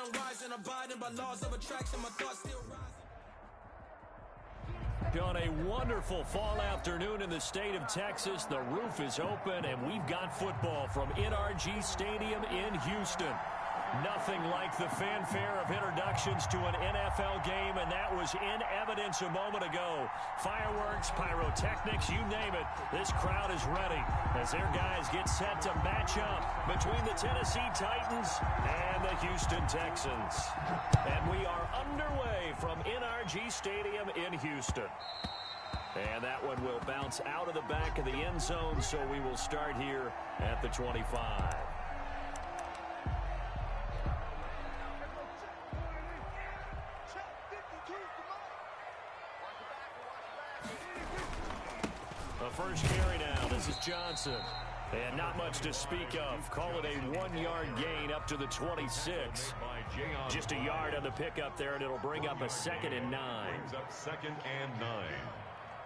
I'm rising, abiding by laws of attraction, my thoughts still rising. On a wonderful fall afternoon in the state of Texas, the roof is open, and we've got football from NRG Stadium in Houston. Nothing like the fanfare of introductions to an NFL game, and that was in evidence a moment ago. Fireworks, pyrotechnics, you name it. This crowd is ready as their guys get set to match up between the Tennessee Titans and the Houston Texans. And we are underway from NRG Stadium in Houston. And that one will bounce out of the back of the end zone, so we will start here at the 25. The first carry now. This is Johnson. And not much to speak of. Call it a 1-yard gain up to the 26. Just a yard on the pickup there, and it'll bring up a 2nd and 9. Brings up 2nd and 9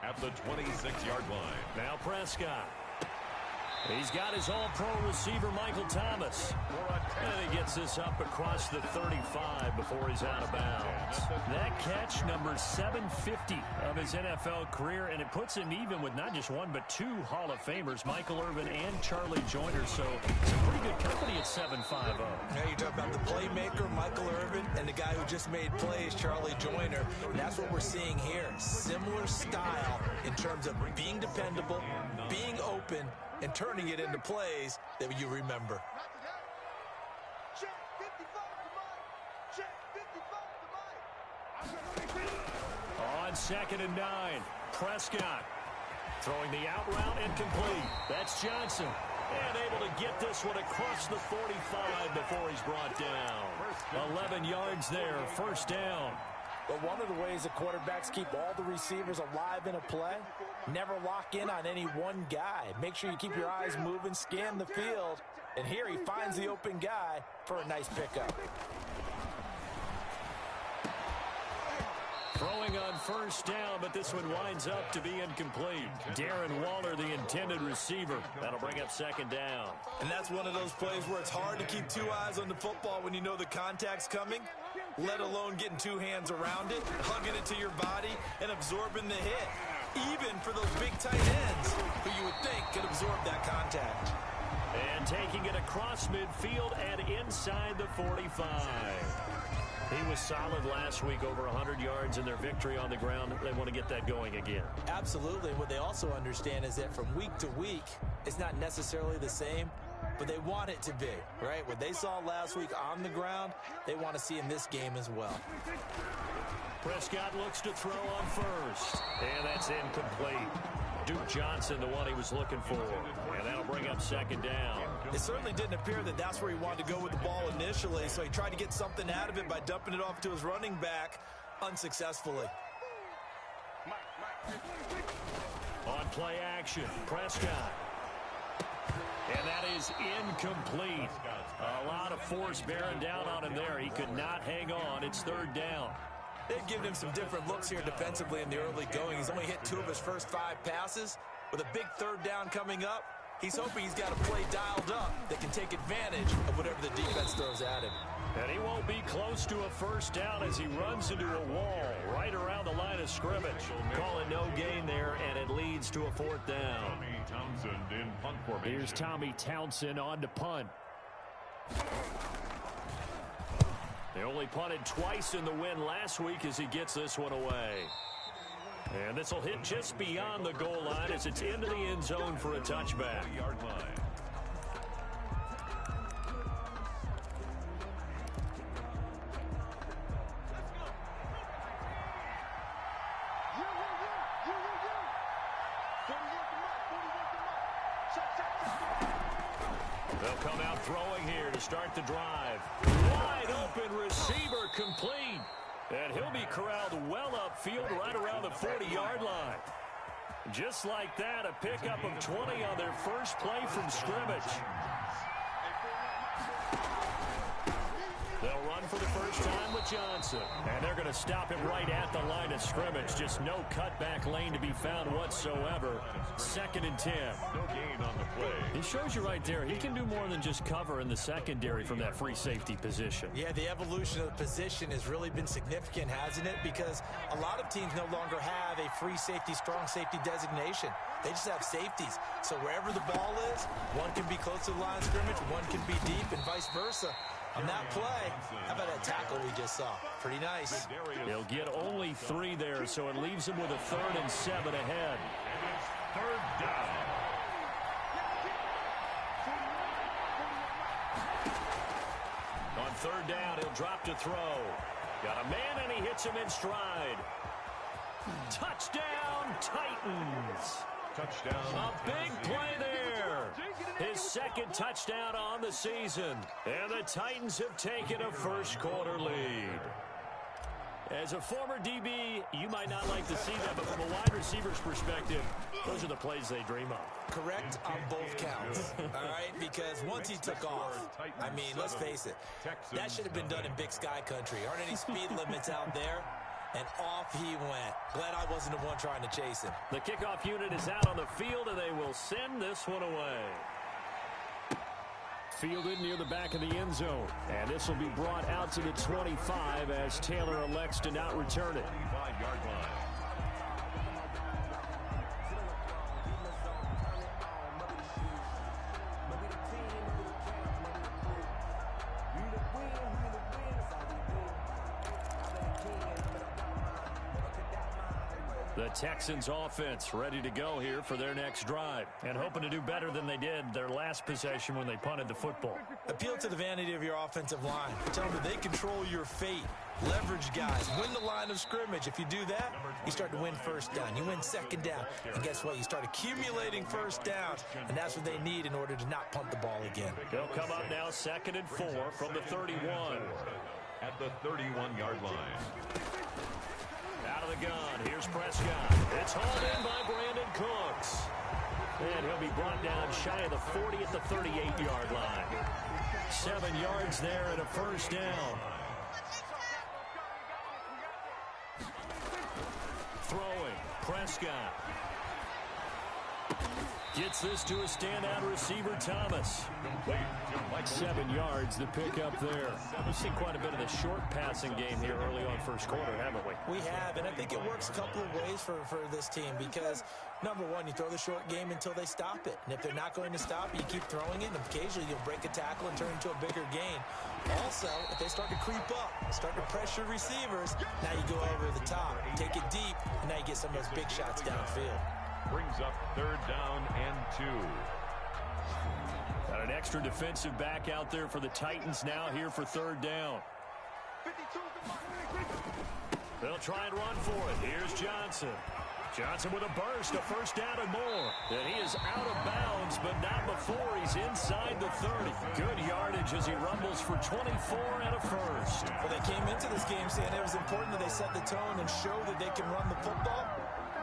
at the 26-yard line. Now Prescott. He's got his all-pro receiver, Michael Thomas. And he gets this up across the 35 before he's out of bounds. That catch, number 750 of his NFL career, and it puts him even with not just one but 2 Hall of Famers, Michael Irvin and Charlie Joyner. So some pretty good company at 750. Yeah, you talk about the playmaker, Michael Irvin, and the guy who just made plays, Charlie Joyner. And that's what we're seeing here. Similar style in terms of being dependable, being open, and turning it into plays that you remember. On 2nd and 9, Prescott throwing the out route incomplete. That's Johnson. And able to get this one across the 45 before he's brought down. 11 yards there, first down. But one of the ways that quarterbacks keep all the receivers alive in a play, never lock in on any one guy. Make sure you keep your eyes moving, scan the field. And here he finds the open guy for a nice pickup. Throwing on first down, but this one winds up to be incomplete. Darren Waller, the intended receiver. That'll bring up 2nd down. And that's one of those plays where it's hard to keep 2 eyes on the football when you know the contact's coming, let alone getting 2 hands around it, hugging it to your body, and absorbing the hit. Even for those big tight ends who you would think could absorb that contact. And taking it across midfield and inside the 45. He was solid last week, over 100 yards in their victory on the ground. They want to get that going again. Absolutely. What they also understand is that from week to week, it's not necessarily the same, but they want it to be, right? What they saw last week on the ground, they want to see in this game as well. Prescott looks to throw on first, and that's incomplete. Duke Johnson, the one he was looking for, and that'll bring up 2nd down. It certainly didn't appear that that's where he wanted to go with the ball initially, so he tried to get something out of it by dumping it off to his running back unsuccessfully. On play action, Prescott. And that is incomplete. A lot of force bearing down on him there. He could not hang on. It's 3rd down. They've given him some different looks here defensively in the early going. He's only hit 2 of his first 5 passes. With a big 3rd down coming up, he's hoping he's got a play dialed up that can take advantage of whatever the defense throws at him. And he won't be close to a first down as he runs into a wall right around the line of scrimmage. Calling no gain there, and it leads to a 4th down. Tommy Townsend in punt formation. Here's Tommy Townsend on to punt. They only punted twice in the win last week as he gets this one away. And this will hit just beyond the goal line as it's into the end zone for a touchback. 30-yard line. They'll come out throwing here to start the drive. Wide open receiver complete. And he'll be corralled well upfield right around the 40-yard line. Just like that, a pickup of 20 on their first play from scrimmage. They'll run for the first time with Johnson. And they're going to stop him right at the line of scrimmage. Just no cutback lane to be found whatsoever. 2nd and 10. No gain on the play. He shows you right there, he can do more than just cover in the secondary from that free safety position. Yeah, the evolution of the position has really been significant, hasn't it? Because a lot of teams no longer have a free safety, strong safety designation. They just have safeties. So wherever the ball is, one can be close to the line of scrimmage, one can be deep, and vice versa. On that play, how about that tackle we just saw? Pretty nice. He'll get only 3 there, so it leaves him with a 3rd and 7 ahead. And it's 3rd down. On 3rd down, he'll drop to throw. Got a man, and he hits him in stride. Touchdown, Titans. Touchdown. A big play there. His 2nd touchdown on the season. And the Titans have taken a first-quarter lead. As a former DB, you might not like to see that, but from a wide receiver's perspective, those are the plays they dream of. Correct on both counts, all right? Because once he took off, I mean, let's face it, that should have been done in Big Sky country. Aren't any speed limits out there? And off he went. Glad I wasn't the one trying to chase him. The kickoff unit is out on the field, and they will send this one away. Fielded near the back of the end zone. And this will be brought out to the 25 as Taylor elects to not return it. 25-yard line. The Texans offense ready to go here for their next drive and hoping to do better than they did their last possession when they punted the football. Appeal to the vanity of your offensive line. Tell them that they control your fate. Leverage guys. Win the line of scrimmage. If you do that, you start to win 1st down. You win 2nd down. And guess what? You start accumulating 1st downs. And that's what they need in order to not punt the ball again. They'll come up now 2nd and 4 from the 31. At the 31-yard line. Out of the gun, here's Prescott. It's hauled in by Brandon Cooks. And he'll be brought down shy of the 40 at the 38-yard line. 7 yards there and a 1st down. Throwing, Prescott. Gets this to a standout receiver, Thomas. 7 yards to pick up there. We've seen quite a bit of the short passing game here early on 1st quarter, haven't we? We have, and I think it works a couple of ways for this team because, number one, you throw the short game until they stop it. And if they're not going to stop it, you keep throwing it, and occasionally you'll break a tackle and turn into a bigger gain. Also, if they start to creep up, start to pressure receivers, now you go over the top, take it deep, and now you get some of those big shots downfield. Brings up 3rd down and 2. Got an extra defensive back out there for the Titans now here for 3rd down. They'll try and run for it. Here's Johnson. Johnson with a burst, a 1st down and more. And he is out of bounds, but not before he's inside the 30. Good yardage as he rumbles for 24 and a 1st. Well, they came into this game saying it was important that they set the tone and show that they can run the football.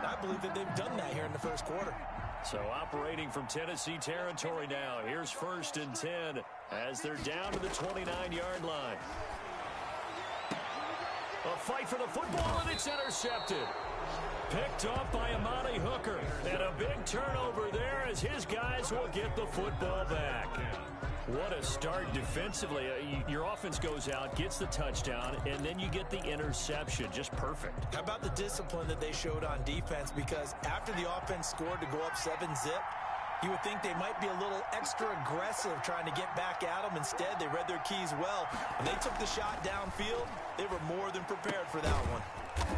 I believe that they've done that here in the 1st quarter. So operating from Tennessee territory now. Here's 1st and 10 as they're down to the 29-yard line. A fight for the football, and it's intercepted. Picked off by Amani Hooker. And a big turnover there as his guys will get the football back. What a start defensively. Your offense goes out, gets the touchdown, and then you get the interception. Just perfect. How about the discipline that they showed on defense? Because after the offense scored to go up 7-zip, you would think they might be a little extra aggressive trying to get back at them. Instead, they read their keys well. When they took the shot downfield, they were more than prepared for that one.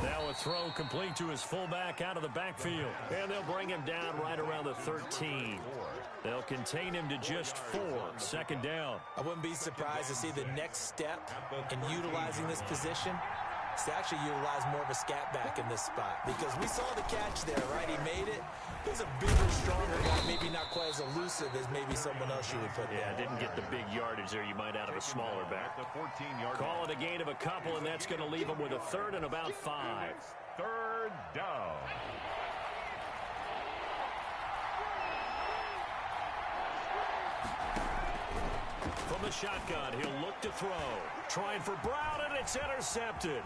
Now a throw complete to his fullback out of the backfield. And they'll bring him down right around the 13. They'll contain him to just 4. 2nd down. I wouldn't be surprised to see the next step in utilizing this position is to actually utilize more of a scat back in this spot. Because we saw the catch there, right? He made it. He's a bigger, stronger guy, maybe not quite as elusive as maybe someone else you would put there. Yeah, didn't get the big yardage there you might out of a smaller back. The 14-yard Call it a gain of a couple, and that's going to leave him with a 3rd and about 5. 3rd down. From the shotgun, he'll look to throw. Trying for Brown, and it's intercepted.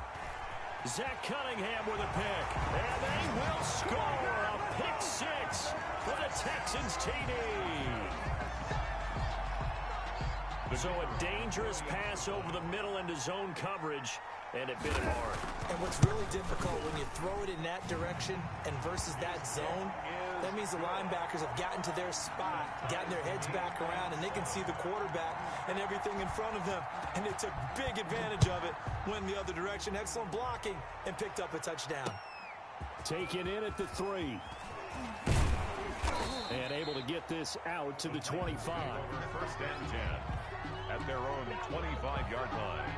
Zach Cunningham with a pick. And they will score a pick six for the Texans TD. So a dangerous pass over the middle into zone coverage, and it bit him hard. And what's really difficult when you throw it in that direction and versus that zone, that means the linebackers have gotten to their spot, gotten their heads back around, and they can see the quarterback and everything in front of them. And they took big advantage of it, went the other direction. Excellent blocking, and picked up a touchdown. Taken in at the 3. And able to get this out to the 25. First and 10 at their own 25-yard line.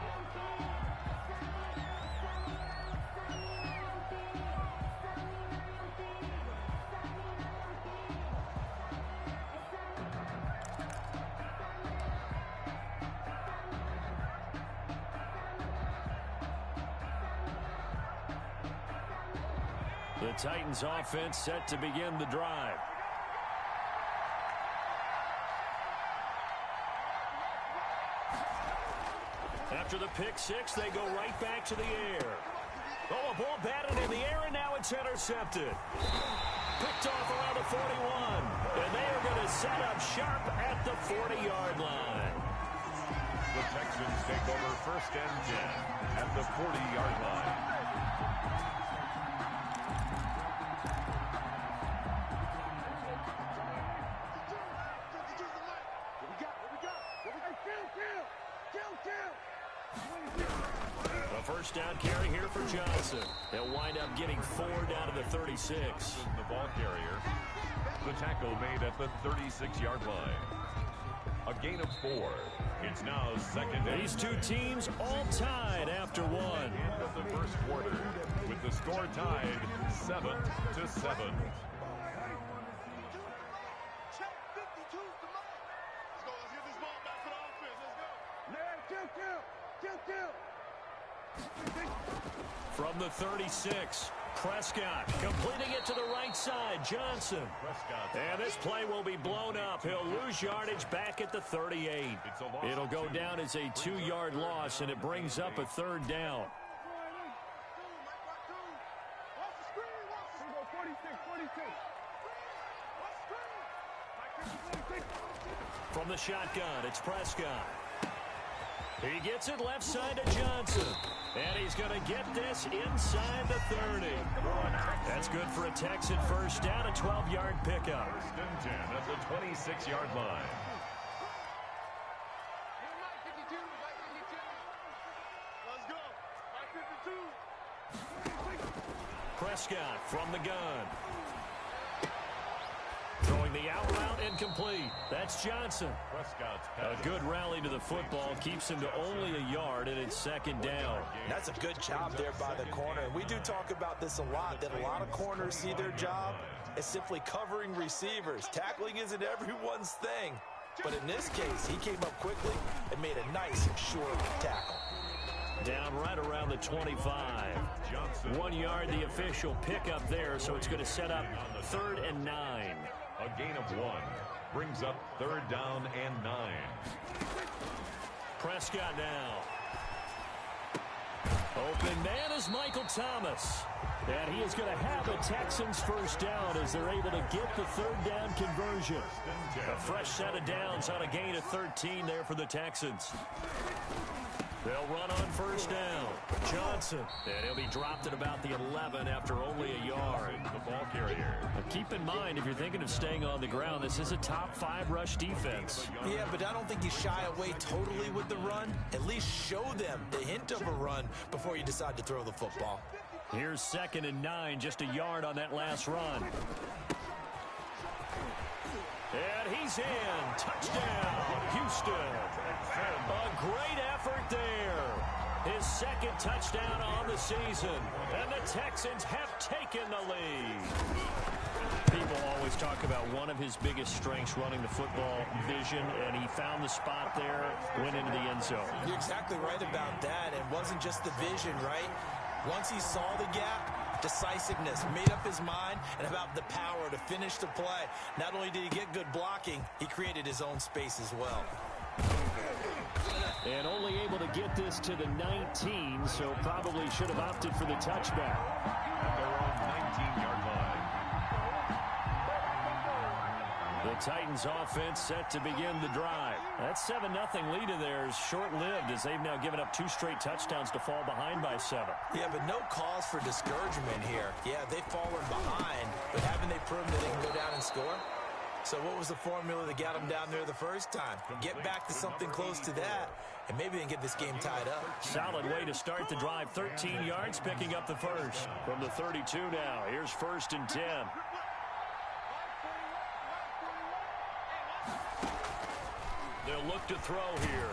The Titans offense set to begin the drive. After the pick six, they go right back to the air. Oh, a ball batted in the air, and now it's intercepted. Picked off around the 41. And they are going to set up sharp at the 40-yard line. The Texans take over first and 10 at the 40-yard line. A first down carry here for Johnson. They'll wind up getting 4 down to the 36. The ball carrier. The tackle made at the 36-yard line. A gain of 4. It's now second down. These two teams all tied after one. End of the first quarter with the score tied 7-7. From the 36, Prescott completing it to the right side. Johnson. And this play will be blown up. He'll lose yardage back at the 38. It'll go down as a 2-yard loss, and it brings up a third down. From the shotgun, it's Prescott. He gets it left side to Johnson. And he's going to get this inside the 30. That's good for a Texan first down, a 12-yard pickup. First and 10 at the 26-yard line. Prescott from the gun. Throwing the out route incomplete. That's Johnson. A good rally to the football keeps him to only a yard, and it's second down. That's a good job there by the corner. We do talk about this a lot, that a lot of corners see their job as simply covering receivers. Tackling isn't everyone's thing. But in this case, he came up quickly and made a nice, short tackle. Down right around the 25. 1 yard, the official pickup there, so it's going to set up 3rd and 9. A gain of 1 brings up 3rd down and 9. Prescott now. Open man is Michael Thomas. And he is going to have a Texans first down as they're able to get the 3rd down conversion. A fresh set of downs on a gain of 13 there for the Texans. They'll run on first down. Johnson. And he'll be dropped at about the 11 after only a yard. The ball carrier. But keep in mind, if you're thinking of staying on the ground, this is a top 5 rush defense. Yeah, but I don't think you shy away totally with the run. At least show them the hint of a run before you decide to throw the football. Here's 2nd and 9, just a yard on that last run. And he's in. Touchdown, Houston. A great effort there. His 2nd touchdown on the season. And the Texans have taken the lead. People always talk about one of his biggest strengths running the football, vision, and he found the spot there, went into the end zone. You're exactly right about that. It wasn't just the vision, right? Once he saw the gap, decisiveness, made up his mind, and about the power to finish the play. Not only did he get good blocking, he created his own space as well. And only able to get this to the 19, so probably should have opted for the touchback. At their own 19-yard line. The Titans offense set to begin the drive. That 7-0 lead of theirs short-lived as they've now given up 2 straight touchdowns to fall behind by 7. Yeah, but no cause for discouragement here. Yeah, they've fallen behind, but haven't they proven that they can go down and score? So what was the formula that got them down there the first time? Get back to something close to that, and maybe they can get this game tied up. Solid way to start the drive. 13 yards, picking up the first. From the 32 now, here's 1st and 10. They'll look to throw here.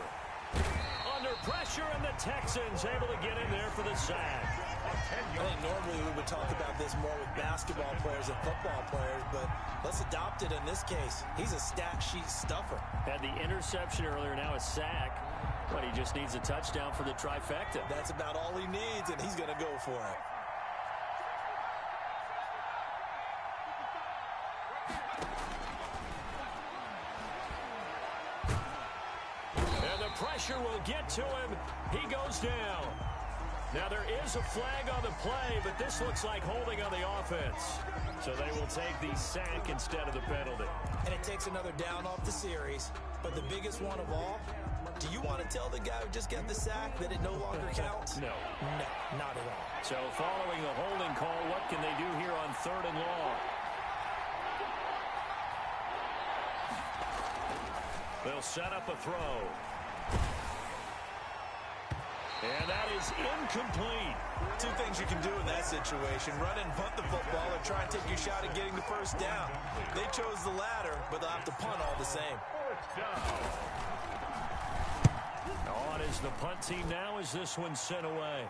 Under pressure, and the Texans able to get in there for the sack. I think normally we would talk about this more with basketball players and football players, but let's adopt it in this case. He's a stat sheet stuffer. Had the interception earlier, now a sack. But he just needs a touchdown for the trifecta. That's about all he needs, and he's going to go for it. Pressure will get to him. He goes down. Now there is a flag on the play, but this looks like holding on the offense. So they will take the sack instead of the penalty. And it takes another down off the series. But the biggest one of all, do you want to tell the guy who just got the sack that it no longer counts? No. No, not at all. So following the holding call, what can they do here on 3rd and long? They'll set up a throw. And that is incomplete. 2 things you can do in that situation. Run and punt the football or try and take your shot at getting the first down. They chose the latter, but they'll have to punt all the same. On is the punt team now as this one's sent away.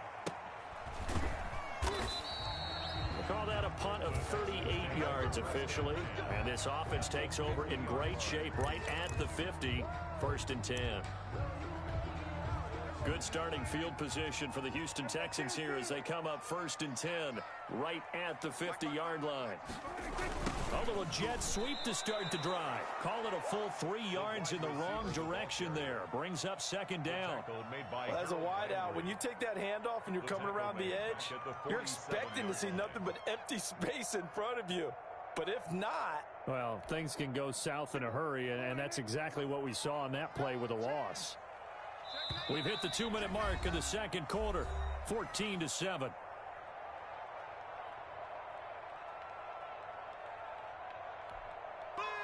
We'll call that a punt of 38 yards officially. And this offense takes over in great shape right at the 50. 1st and 10. Good starting field position for the Houston Texans here as they come up 1st and 10 right at the 50-yard line. A little jet sweep to start the drive. Call it a full 3 yards in the wrong direction there. Brings up 2nd down. Well, as a wideout, when you take that handoff and you're coming around the edge, you're expecting to see nothing but empty space in front of you. But if not... Well, things can go south in a hurry, and that's exactly what we saw on that play with a loss. We've hit the 2-minute mark in the 2nd quarter, 14-7.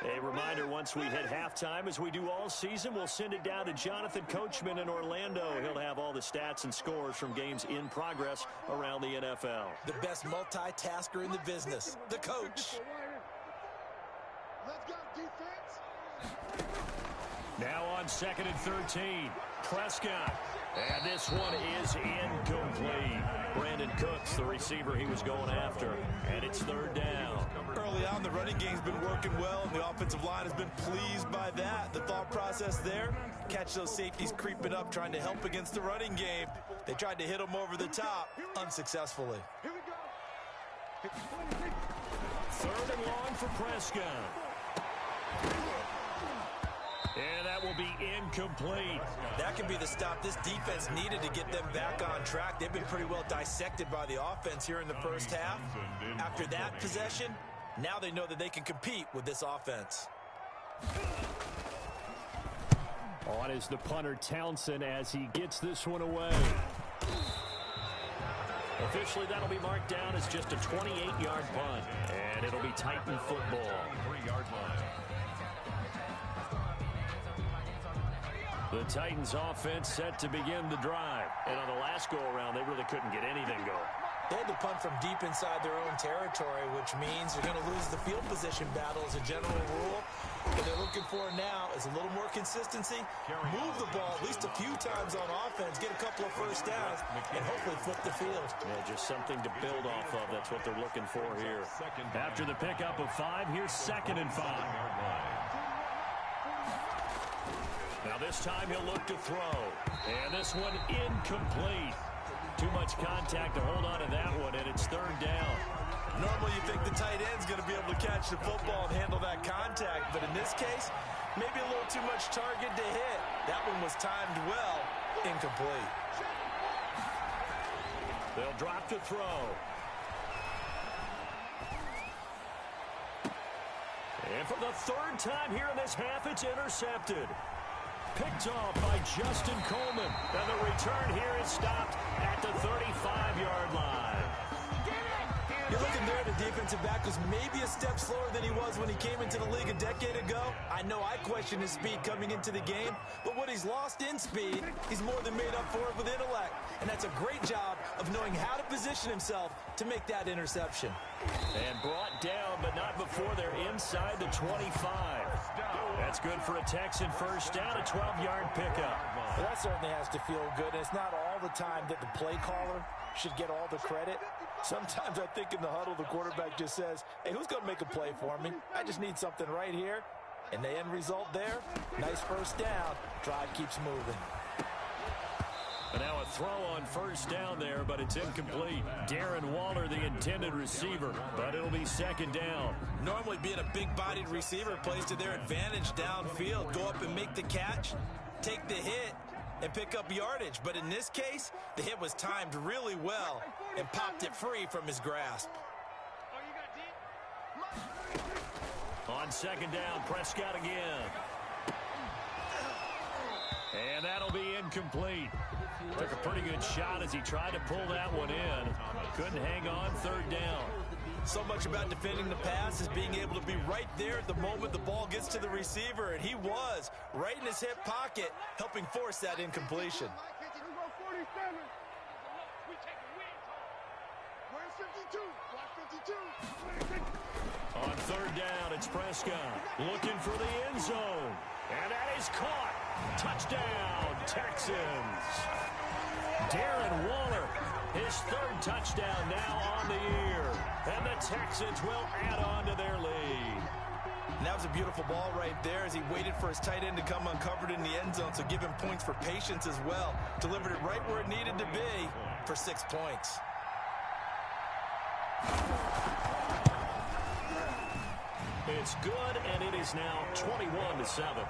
A reminder, once we hit halftime, as we do all season, we'll send it down to Jonathan Coachman in Orlando. He'll have all the stats and scores from games in progress around the NFL. The best multitasker in the business, the coach. Let's go, defense. Now on 2nd and 13. Prescott. And this one is incomplete. Brandon Cooks, the receiver he was going after. And it's 3rd down. Early on, the running game's been working well, and the offensive line has been pleased by that. The thought process there, catch those safeties creeping up, trying to help against the running game. They tried to hit them over the top, unsuccessfully. Here we go. 3rd and long for Prescott. And that will be incomplete. That could be the stop this defense needed to get them back on track. They've been pretty well dissected by the offense here in the first half. After that possession, now they know that they can compete with this offense. On is the punter Townsend as he gets this one away. Officially, that'll be marked down as just a 28-yard punt. And it'll be Titan football. 3-yard line. The Titans offense set to begin the drive. And on the last go-around, they really couldn't get anything going. They had to punt from deep inside their own territory, which means they're going to lose the field position battle as a general rule. What they're looking for now is a little more consistency, move the ball at least a few times on offense, get a couple of first downs, and hopefully flip the field. Yeah, just something to build off of. That's what they're looking for here. After the pickup of 5, here's 2nd and 5. Now this time he'll look to throw. And this one incomplete. Too much contact to hold on to that one, and it's 3rd down. Normally you think the tight end's going to be able to catch the football and handle that contact, but in this case, Maybe a little too much target to hit. That one was timed well. Incomplete. They'll drop to throw. And for the third time here in this half, it's intercepted. Picked off by Justin Coleman. And the return here is stopped at the 35-yard line. You're looking there, the defensive back was maybe a step slower than he was when he came into the league a decade ago. I know I questioned his speed coming into the game, but what he's lost in speed, he's more than made up for it with intellect. And that's a great job of knowing how to position himself to make that interception. And brought down, but not before they're inside the 25. That's good for a Texan first down, a 12-yard pickup. Well, that certainly has to feel good. And it's not all the time that the play caller should get all the credit. Sometimes I think in the huddle, the quarterback just says, hey, who's going to make a play for me? I just need something right here. And the end result there, nice first down. Drive keeps moving. And now a throw on first down there, but it's incomplete. Darren Waller, the intended receiver, but it'll be second down. Normally being a big-bodied receiver plays to their advantage downfield. Go up and make the catch, take the hit, and pick up yardage. But in this case, the hit was timed really well and popped it free from his grasp. On second down, Prescott again. And that'll be incomplete. Took a pretty good shot as he tried to pull that one in. Couldn't hang on third down. So much about defending the pass is being able to be right there at the moment the ball gets to the receiver, and he was right in his hip pocket, helping force that incompletion. On third down, it's Prescott looking for the end zone. And that is caught. Touchdown, Texans. Darren Waller, his third touchdown now on the year. And the Texans will add on to their lead. And that was a beautiful ball right there as he waited for his tight end to come uncovered in the end zone, so give him points for patience as well. Delivered it right where it needed to be for 6 points. It's good, and it is now 21-7.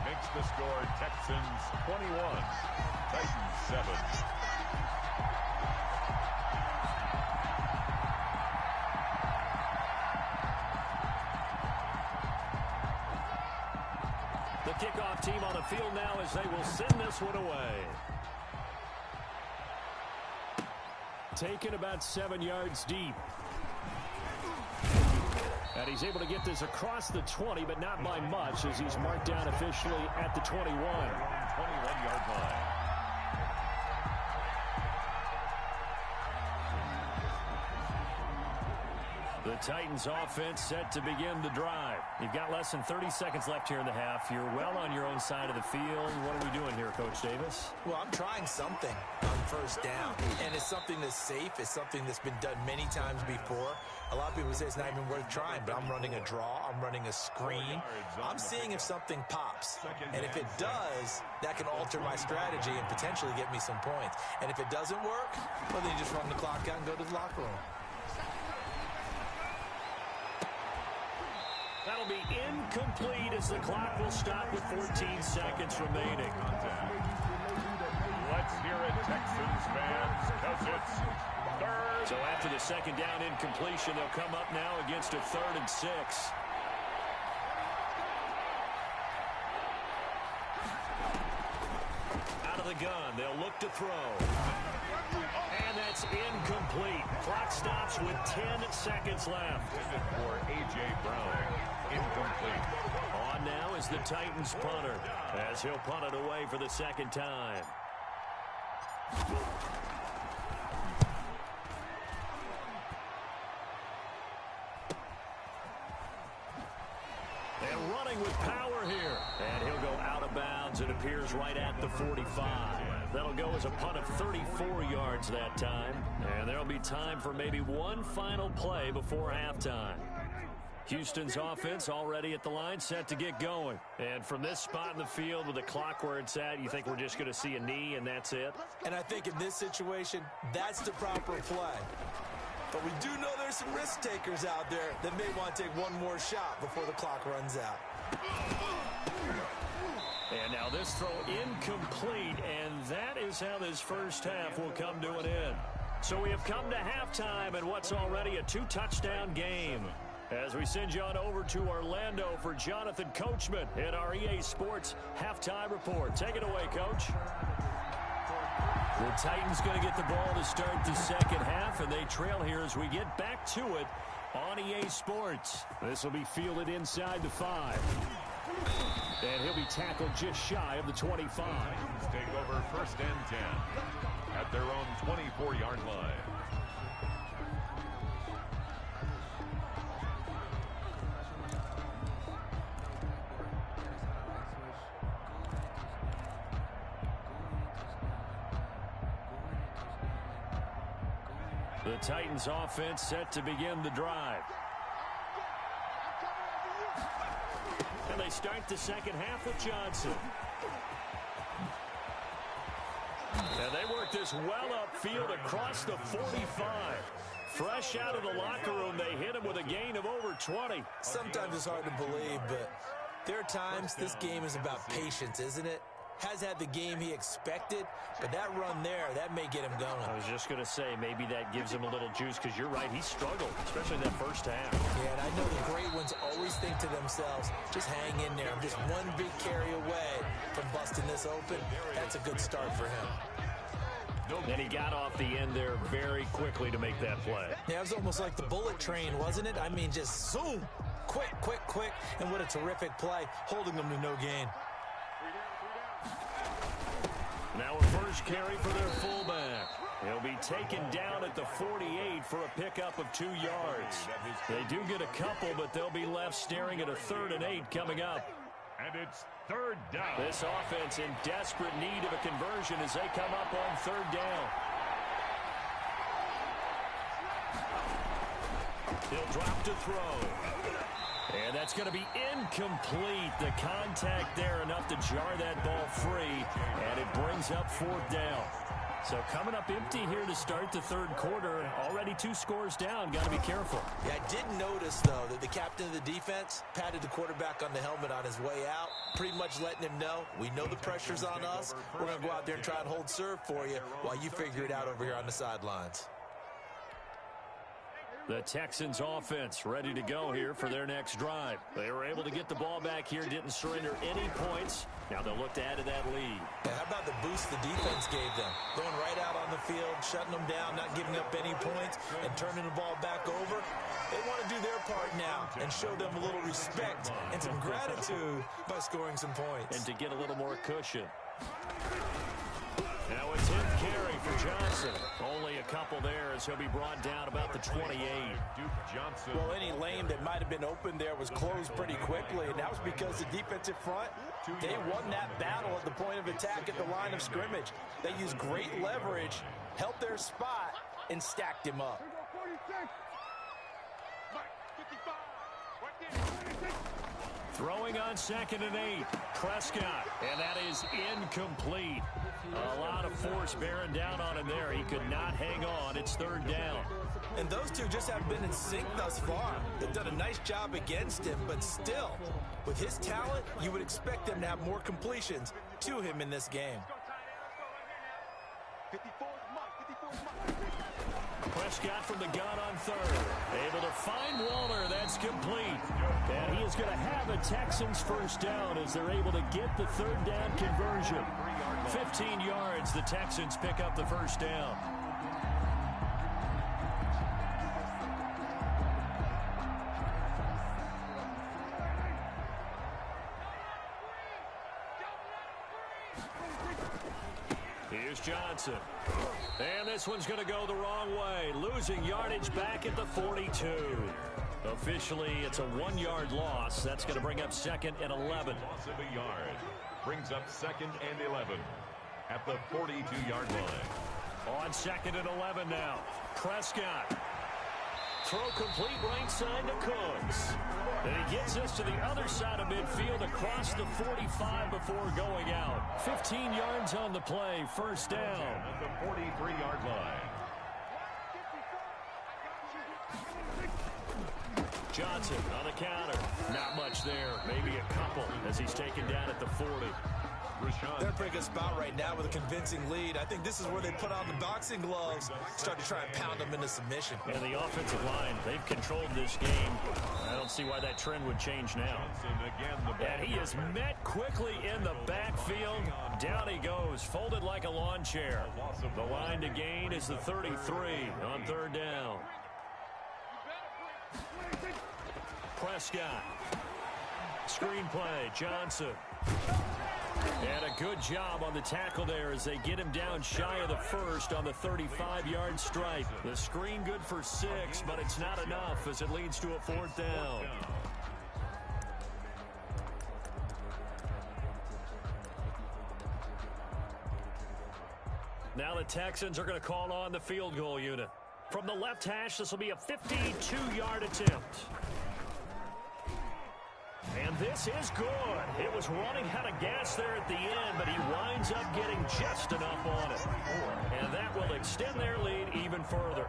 Makes the score Texans 21, Titans 7. The kickoff team on the field now as they will send this one away. Taken about 7 yards deep. And he's able to get this across the 20, but not by much, as he's marked down officially at the 21. 21-yard line. The Titans offense set to begin the drive. You've got less than 30 seconds left here in the half. You're well on your own side of the field. What are we doing here, Coach Davis? Well, I'm trying something on first down, and it's something that's safe. It's something that's been done many times before. A lot of people say it's not even worth trying, but I'm running a draw. I'm running a screen. I'm seeing if something pops, and if it does, that can alter my strategy and potentially get me some points. And if it doesn't work, well, then you just run the clock out and go to the locker room. That'll be incomplete as the clock will stop with 14 seconds remaining. Let's hear it, Texans fans, because it's third. So after the second down incompletion, they'll come up now against a 3rd and 6. Out of the gun, they'll look to throw. And that's incomplete. Clock stops with 10 seconds left. For A.J. Brown, incomplete. On now is the Titans punter, as he'll punt it away for the second time. And running with power here. And he'll go out of bounds. It appears right at the 45. That'll go as a punt of 34 yards that time. And there'll be time for maybe one final play before halftime. Houston's offense already at the line, set to get going. And from this spot in the field with the clock where it's at, you think we're just going to see a knee and that's it? And I think in this situation, that's the proper play. But we do know there's some risk takers out there that may want to take one more shot before the clock runs out. And now this throw incomplete, and that is how this first half will come to an end. So we have come to halftime in what's already a 2-touchdown game. As we send you on over to Orlando for Jonathan Coachman in our EA Sports Halftime Report. Take it away, Coach. The Titans going to get the ball to start the second half, and they trail here as we get back to it on EA Sports. This will be fielded inside the 5. And he'll be tackled just shy of the 25. Titans take over 1st and 10 at their own 24-yard line. The Titans offense set to begin the drive. And they start the second half with Johnson. And they work this well upfield across the 45. Fresh out of the locker room, they hit him with a gain of over 20. Sometimes it's hard to believe, but there are times this game is about patience, isn't it? Has had the game he expected, but that run there, that may get him going. I was just going to say, maybe that gives him a little juice, because you're right, he struggled, especially that first half. Yeah, and I know the great ones always think to themselves, just hang in there. I'm just one big carry away from busting this open. That's a good start for him. And he got off the end there very quickly to make that play. Yeah, it was almost like the bullet train, wasn't it? I mean, just zoom, quick, quick, quick, and what a terrific play, holding them to no gain. Now a first carry for their fullback. He'll be taken down at the 48 for a pickup of 2 yards. They do get a couple, but they'll be left staring at a 3rd and 8 coming up. And it's 3rd down. This offense in desperate need of a conversion as they come up on 3rd down. He'll drop to throw. And that's going to be incomplete. The contact there enough to jar that ball free, and it brings up 4th down. So coming up empty here to start the 3rd quarter. Already 2 scores down. Got to be careful. Yeah, I did notice, though, that the captain of the defense patted the quarterback on the helmet on his way out, pretty much letting him know, we know the pressure's on us. We're going to go out there and try and hold serve for you while you figure it out over here on the sidelines. The Texans offense ready to go here for their next drive. They were able to get the ball back here, didn't surrender any points. Now they'll look to add to that lead. Yeah, how about the boost the defense gave them? Going right out on the field, shutting them down, not giving up any points, and turning the ball back over. They want to do their part now and show them a little respect and some gratitude by scoring some points. And to get a little more cushion. Now a 10th carry for Johnson. Only a couple there as he'll be brought down about the 28. Well, any lane that might have been open there was closed pretty quickly, and that was because the defensive front, they won that battle at the point of attack at the line of scrimmage. They used great leverage, held their spot, and stacked him up. Throwing on 2nd and 8. Prescott, and that is incomplete. A lot of force bearing down on him there. He could not hang on. It's 3rd down. And those two just haven't been in sync thus far. They've done a nice job against him, but still, with his talent, you would expect them to have more completions to him in this game. Prescott from the gun on 3rd. Able to find Waller. That's complete. And he is going to have a Texans first down as they're able to get the 3rd down conversion. 15 yards. The Texans pick up the first down. Here's Johnson. And this one's going to go the wrong way. Losing yardage back at the 42. Officially, it's a 1-yard loss. That's going to bring up 2nd and 11. Loss of a yard brings up 2nd and 11 at the 42-yard line. On 2nd and 11 now. Prescott. Throw complete right side to Cooks. And he gets us to the other side of midfield across the 45 before going out. 15 yards on the play. First down. At the 43-yard line. Johnson on the counter. Not much there. Maybe a couple as he's taken down at the 40. They're in a pretty good spot right now with a convincing lead. I think this is where they put on the boxing gloves, start to try and pound them into submission. And the offensive line, they've controlled this game. I don't see why that trend would change now. And he is met quickly in the backfield. Down he goes, folded like a lawn chair. The line to gain is the 33 on third down. Prescott. Screen play, Johnson. And a good job on the tackle there as they get him down shy of the first on the 35-yard stripe. The screen good for 6, but it's not enough as it leads to a 4th down. Now the Texans are going to call on the field goal unit. From the left hash, this will be a 52-yard attempt. And this is good. It was running out of gas there at the end, but he winds up getting just enough on it. And that will extend their lead even further.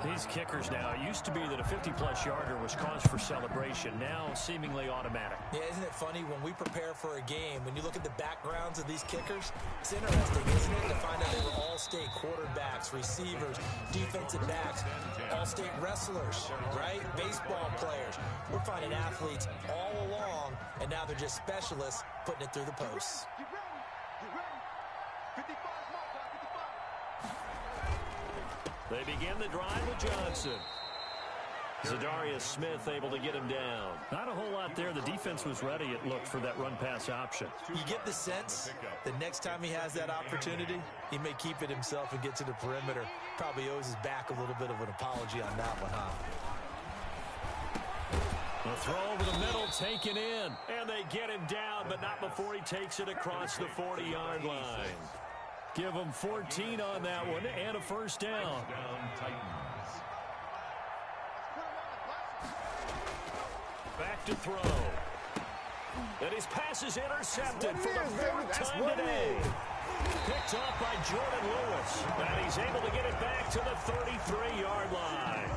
These kickers now, it used to be that a 50-plus yarder was cause for celebration. Now seemingly automatic. Yeah, isn't it funny when we prepare for a game, when you look at the backgrounds of these kickers, it's interesting, isn't it, to find out they were all-state quarterbacks, receivers, defensive backs, all-state wrestlers, right? Baseball players. We're finding athletes all along, and now they're just specialists putting it through the posts. Get ready. 55, mark, 55. They begin the drive with Johnson. Zadarius Smith able to get him down. Not a whole lot there. The defense was ready, it looked, for that run-pass option. You get the sense that next time he has that opportunity, he may keep it himself and get to the perimeter. Probably owes his back a little bit of an apology on that one, huh? The throw over the middle taken in. And they get him down, but not before he takes it across the 40-yard line. Give him 14 on that one and a first down. Back to throw. And his pass is intercepted for the 4th time today. Picked off by Jordan Lewis. And he's able to get it back to the 33-yard line.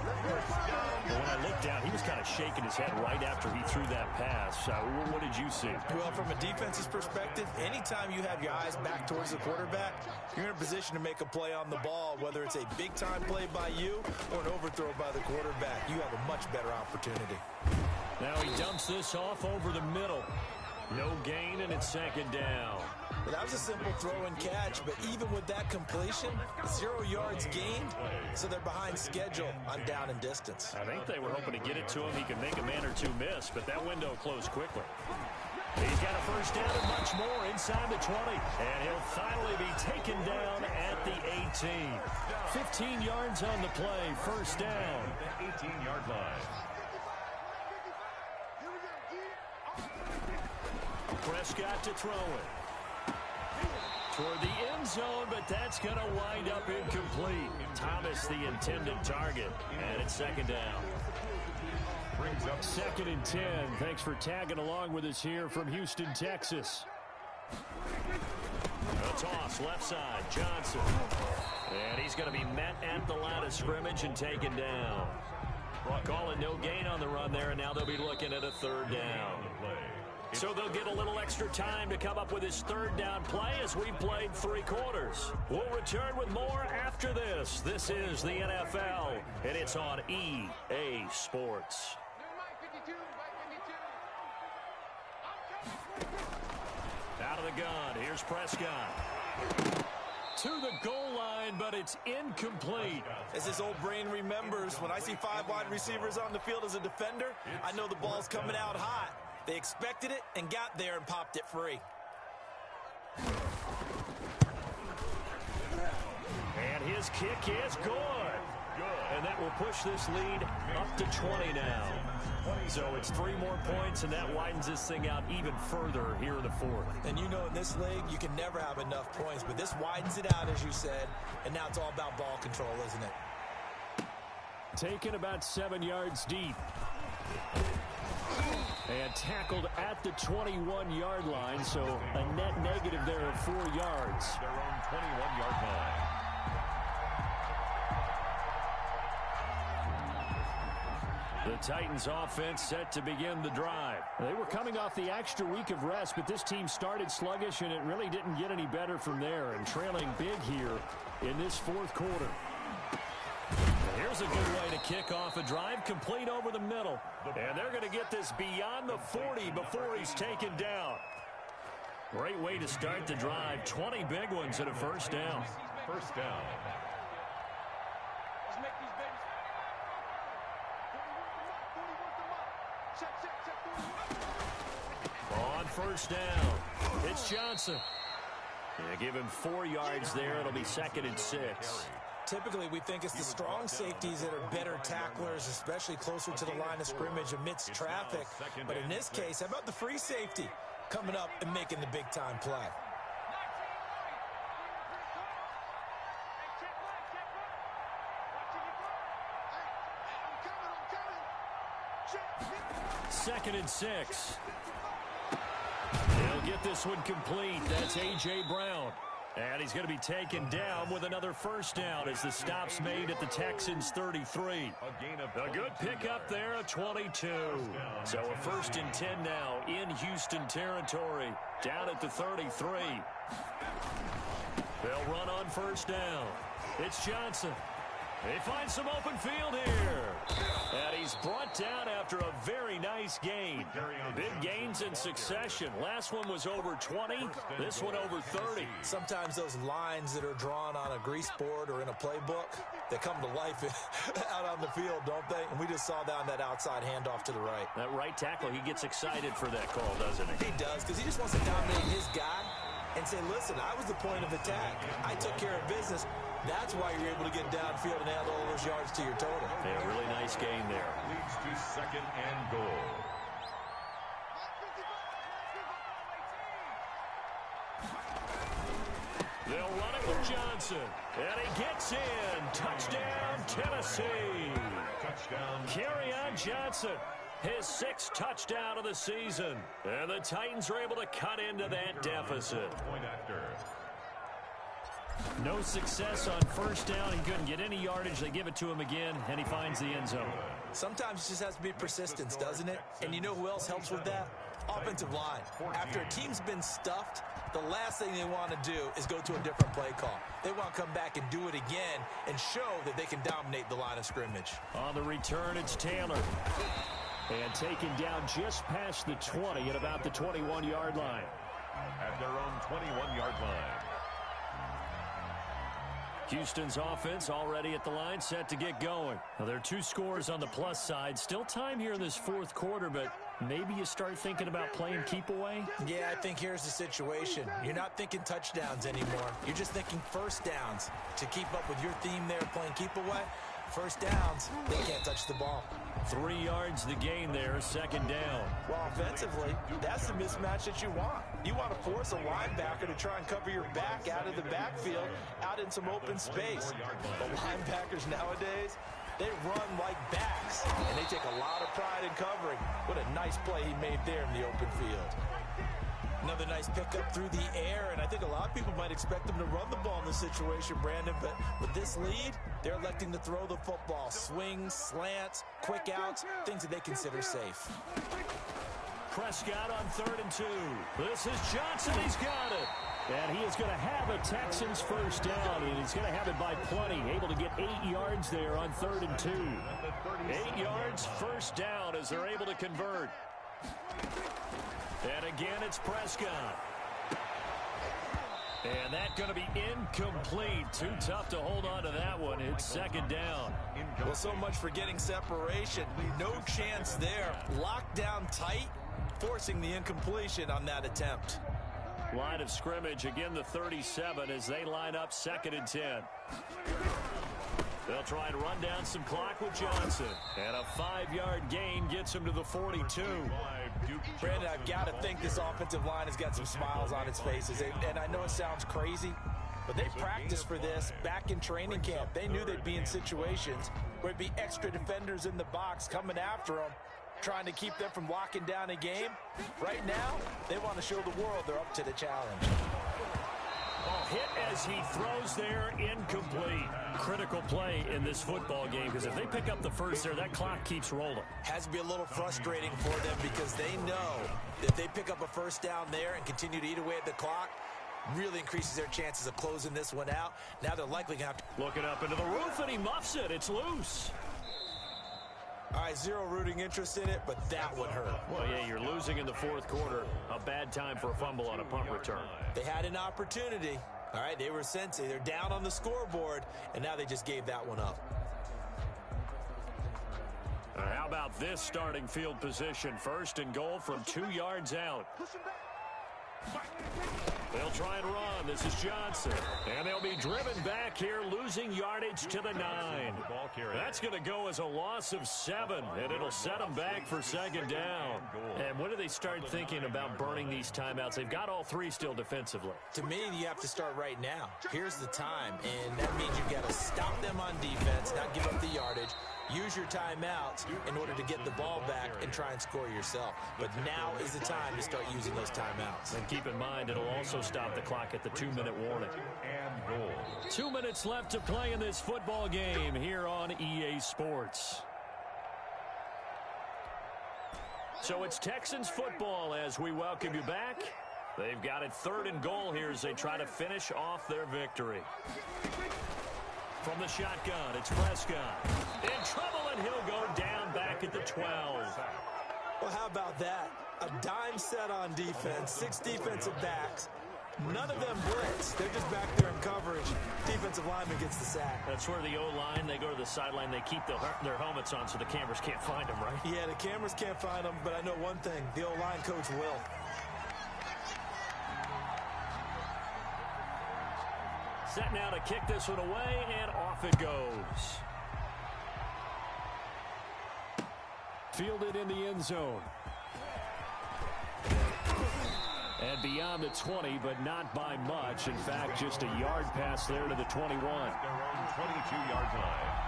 When I looked down, he was kind of shaking his head right after he threw that pass. What did you see? Well, from a defense's perspective, anytime you have your eyes back towards the quarterback, you're in a position to make a play on the ball, whether it's a big-time play by you or an overthrow by the quarterback. You have a much better opportunity. Now he dumps this off over the middle. No gain, and it's 2nd down. Well, that was a simple throw and catch, but even with that completion, 0 yards gained, so they're behind schedule on down and distance. I think they were hoping to get it to him. He could make a man or two miss, but that window closed quickly. He's got a first down and much more inside the 20, and he'll finally be taken down at the 18. 15 yards on the play, first down. 18-yard line. Prescott to throw it. Toward the end zone, but that's going to wind up incomplete. Thomas, the intended target, and it's 2nd down. Brings up 2nd and 10. Thanks for tagging along with us here from Houston, Texas. A toss, left side, Johnson. And he's going to be met at the line of scrimmage and taken down. Calling no gain on the run there, and now they'll be looking at a 3rd down. So they'll get a little extra time to come up with his 3rd down play as we've played 3 quarters. We'll return with more after this. This is the NFL, and it's on EA Sports. Out of the gun, here's Prescott. To the goal line, but it's incomplete. As his old brain remembers, when I see 5 wide receivers on the field as a defender, I know the ball's coming out hot. They expected it and got there and popped it free. And his kick is good. And that will push this lead up to 20 now. So it's 3 more points, and that widens this thing out even further here in the 4th. And you know in this league, you can never have enough points, but this widens it out, as you said, and now it's all about ball control, isn't it? Taken about 7 yards deep. And tackled at the 21-yard line, so a net negative there of 4 yards. their own 21-yard line. The Titans offense set to begin the drive. They were coming off the extra week of rest, but this team started sluggish, and it really didn't get any better from there, and trailing big here in this fourth quarter. Here's a good way to kick off a drive, complete over the middle. And they're going to get this beyond the 40 before he's taken down. Great way to start the drive. 20 big ones and a first down. First down. Let's make these babies. 41 On first down, it's Johnson. Yeah, give him 4 yards there. It'll be 2nd and 6. Typically, we think it's the strong safeties that are better tacklers, especially closer to the line of scrimmage amidst traffic. But in this case, how about the free safety coming up and making the big-time play? Second and 6. He'll get this one complete. That's A.J. Brown. And he's going to be taken down with another first down as the stop's made at the Texans' 33. A good pickup there at 22. So a 1st and 10 now in Houston territory, down at the 33. They'll run on first down. It's Johnson. He finds some open field here. And he's brought down after a very nice gain. Big gains in succession. Last one was over 20. This one over 30. Sometimes those lines that are drawn on a grease board or in a playbook, they come to life out on the field, don't they? And we just saw down that outside handoff to the right. That right tackle, he gets excited for that call, doesn't he? He does, because he just wants to dominate his guy and say, listen, I was the point of attack. I took care of business. That's why you're able to get downfield and add all those yards to your total. Yeah, really nice game there. Leads to 2nd and goal. They'll run it with Johnson. And he gets in. Touchdown, Tennessee. Touchdown. Kerryon Johnson, his 6th touchdown of the season. And the Titans are able to cut into that deficit. Point after. No success on first down. He couldn't get any yardage. They give it to him again, and he finds the end zone. Sometimes it just has to be persistence, doesn't it? And you know who else helps with that? Offensive line. After a team's been stuffed, the last thing they want to do is go to a different play call. They want to come back and do it again and show that they can dominate the line of scrimmage. On the return, it's Taylor. And taken down just past the 20 at about the 21-yard line. At their own 21-yard line. Houston's offense already at the line, set to get going. Now, there are 2 scores on the plus side. Still time here in this fourth quarter, but maybe you start thinking about playing keep away? Yeah, I think here's the situation. You're not thinking touchdowns anymore. You're just thinking first downs. To keep up with your theme there, playing keep away, first downs, they can't touch the ball. 3 yards the gain there, 2nd down. Well, offensively, that's the mismatch that you want. You want to force a linebacker to try and cover your back out of the backfield, out in some open space. The linebackers nowadays, they run like backs, and they take a lot of pride in covering. What a nice play he made there in the open field. Another nice pickup through the air, and I think a lot of people might expect them to run the ball in this situation, Brandon, but with this lead, they're electing to throw the football. Swings, slants, quick outs, things that they consider safe. Prescott on 3rd and 2. This is Johnson. He's got it. And he is going to have a Texans first down, and he's going to have it by plenty. Able to get 8 yards there on 3rd and 2. 8 yards, first down as they're able to convert. And again, it's Prescott. And that's going to be incomplete. Too tough to hold on to that one. It's 2nd down. Well, so much for getting separation. No chance there. Locked down tight, forcing the incompletion on that attempt. Line of scrimmage, again the 37 as they line up 2nd and 10. They'll try and run down some clock with Johnson. And a 5-yard gain gets him to the 42. Brandon, I've got to think this offensive line has got some smiles on its faces. And I know it sounds crazy, but they practiced for this back in training camp. They knew they'd be in situations where it'd be extra defenders in the box coming after them, trying to keep them from locking down a game. Right now, they want to show the world they're up to the challenge. hit as he throws there, incomplete. Critical play in this football game because if they pick up the first there, that clock keeps rolling. Has to be a little frustrating for them because they know that if they pick up a first down there and continue to eat away at the clock, really increases their chances of closing this one out. Now they're likely going to have to... Looking up into the roof, and he muffs it. It's loose. All right, zero rooting interest in it, but that would hurt. Well, yeah, you're losing in the fourth quarter. A bad time for a fumble on a punt return. They had an opportunity. All right, they were sensing. They're down on the scoreboard, and now they just gave that one up. How about this starting field position? First and goal from 2 yards out. They'll try and run. This is Johnson. And they'll be driven back here, losing yardage to the 9. That's going to go as a loss of 7, and it'll set them back for second down. And when do they start thinking about burning these timeouts? They've got all 3 still defensively. To me, you have to start right now. Here's the time, and that means you've got to stop them on defense, not give up the yardage. Use your timeouts in order to get the ball back and try and score yourself. But now is the time to start using those timeouts. And keep in mind, it'll also stop the clock at the 2-minute warning. 2 minutes left to play in this football game here on EA Sports. So it's Texans football as we welcome you back. They've got it 3rd and goal here as they try to finish off their victory. From the shotgun, it's Prescott. In trouble, and he'll go down back at the 12. Well, how about that? A dime set on defense, 6 defensive backs. None of them blitz. They're just back there in coverage. Defensive lineman gets the sack. That's where the O-line, they go to the sideline, they keep their helmets on so the cameras can't find them, right? Yeah, the cameras can't find them, but I know one thing. The O-line coach will. Set now to kick this one away, and off it goes. Fielded in the end zone. And beyond the 20, but not by much. In fact, just a yard pass there to the 21. Their own 22-yard line.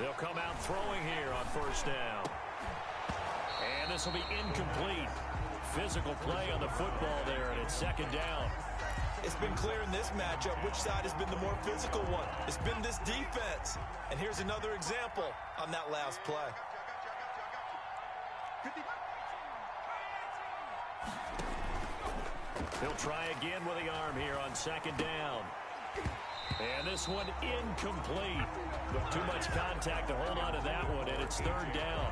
They'll come out throwing here on first down. And this will be incomplete. Physical play on the football there, and it's second down. It's been clear in this matchup which side has been the more physical one. It's been this defense. And here's another example on that last play. He'll try again with the arm here on second down. And this one incomplete. Too much contact to hold on to that one, and it's 3rd down.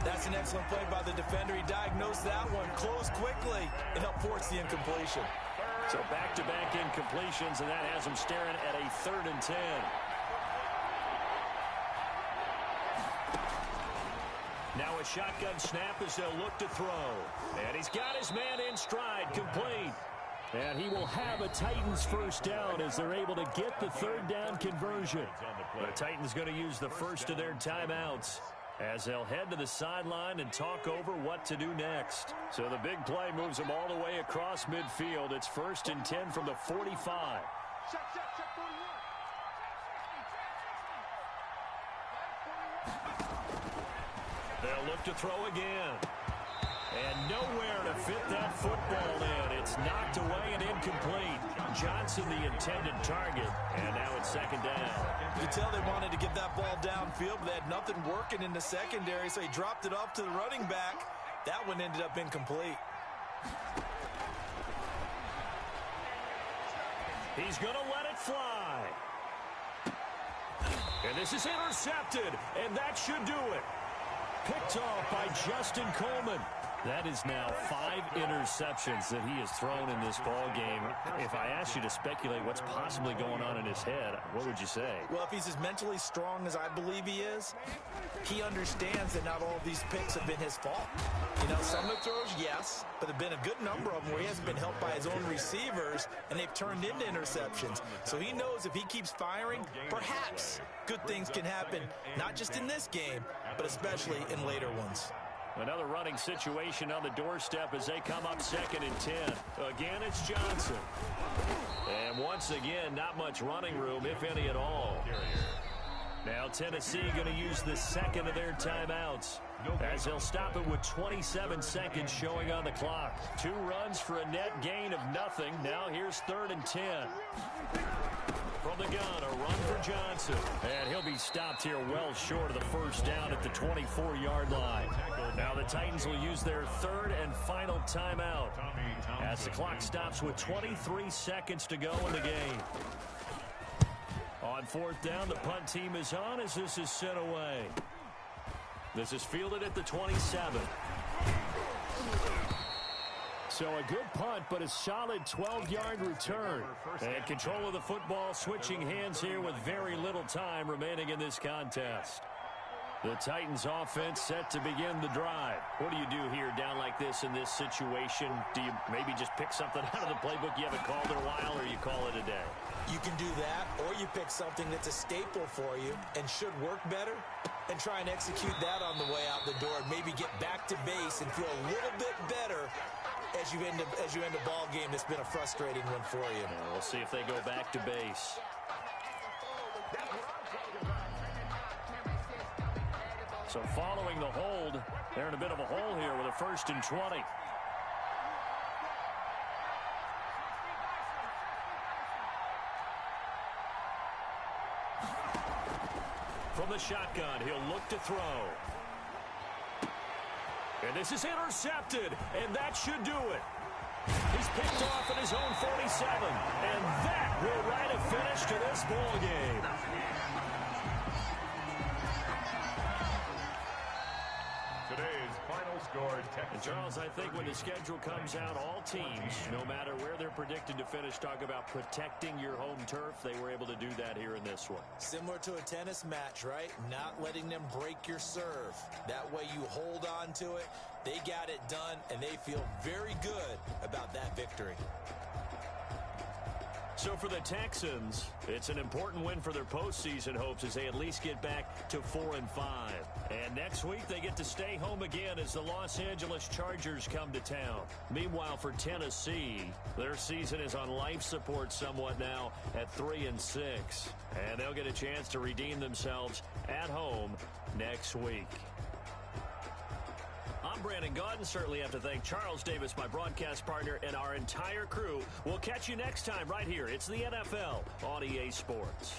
That's an excellent play by the defender. He diagnosed that one, closed quickly, and helped force the incompletion. So back-to-back incompletions, and that has them staring at a 3rd and 10. Now a shotgun snap as they'll look to throw. And he's got his man in stride, complete. And he will have a Titans first down as they're able to get the 3rd down conversion. The Titans going to use the first of their timeouts as they'll head to the sideline and talk over what to do next. So the big play moves them all the way across midfield. It's 1st and 10 from the 45. They'll look to throw again. And nowhere to fit that football in. It's knocked away and incomplete. Johnson the intended target. And now it's second down. You could tell they wanted to get that ball downfield, but they had nothing working in the secondary, so he dropped it off to the running back. That one ended up incomplete. He's going to let it fly. And this is intercepted, and that should do it. Picked off by Justin Coleman. That is now 5 interceptions that he has thrown in this ball game. If I asked you to speculate what's possibly going on in his head, what would you say? Well, if he's as mentally strong as I believe he is, he understands that not all of these picks have been his fault. You know, some of the throws, yes, but there have been a good number of them where he hasn't been helped by his own receivers, and they've turned into interceptions. So he knows if he keeps firing, perhaps good things can happen, not just in this game, but especially in later ones. Another running situation on the doorstep as they come up 2nd and 10. Again, it's Johnson. And once again, not much running room, if any at all. Now Tennessee going to use the second of their timeouts as they'll stop it with 27 seconds showing on the clock. 2 runs for a net gain of nothing. Now here's 3rd and 10. From the gun, a run for Johnson. And he'll be stopped here well short of the first down at the 24-yard line. Now the Titans will use their 3rd and final timeout as the clock stops with 23 seconds to go in the game. On 4th down, the punt team is on as this is sent away. This is fielded at the 27. So a good punt, but a solid 12-yard return. And control of the football switching hands here with very little time remaining in this contest. The Titans offense set to begin the drive. What do you do here down like this in this situation? Do you maybe just pick something out of the playbook you haven't called in a while, or you call it a day? You can do that, or you pick something that's a staple for you and should work better and try and execute that on the way out the door and maybe get back to base and feel a little bit better as you end a ball game that's been a frustrating one for you. Yeah, we'll see if they go back to base. So following the hold, they're in a bit of a hole here with a 1st and 20. From the shotgun, he'll look to throw. And this is intercepted, and that should do it. He's picked off at his own 47, and that will write a finish to this ball game. Today's final score, Texans. And Charles, I think when the schedule comes out, all teams, no matter where they're predicted to finish, talk about protecting your home turf. They were able to do that here in this one. Similar to a tennis match, right? Not letting them break your serve. That way you hold on to it. They got it done, and they feel very good about that victory. So for the Texans, it's an important win for their postseason hopes as they at least get back to 4-5. And next week they get to stay home again as the Los Angeles Chargers come to town. Meanwhile for Tennessee, their season is on life support somewhat now at 3-6. And they'll get a chance to redeem themselves at home next week. I'm Brandon Gaudin. Certainly have to thank Charles Davis, my broadcast partner, and our entire crew. We'll catch you next time right here. It's the NFL on EA Sports.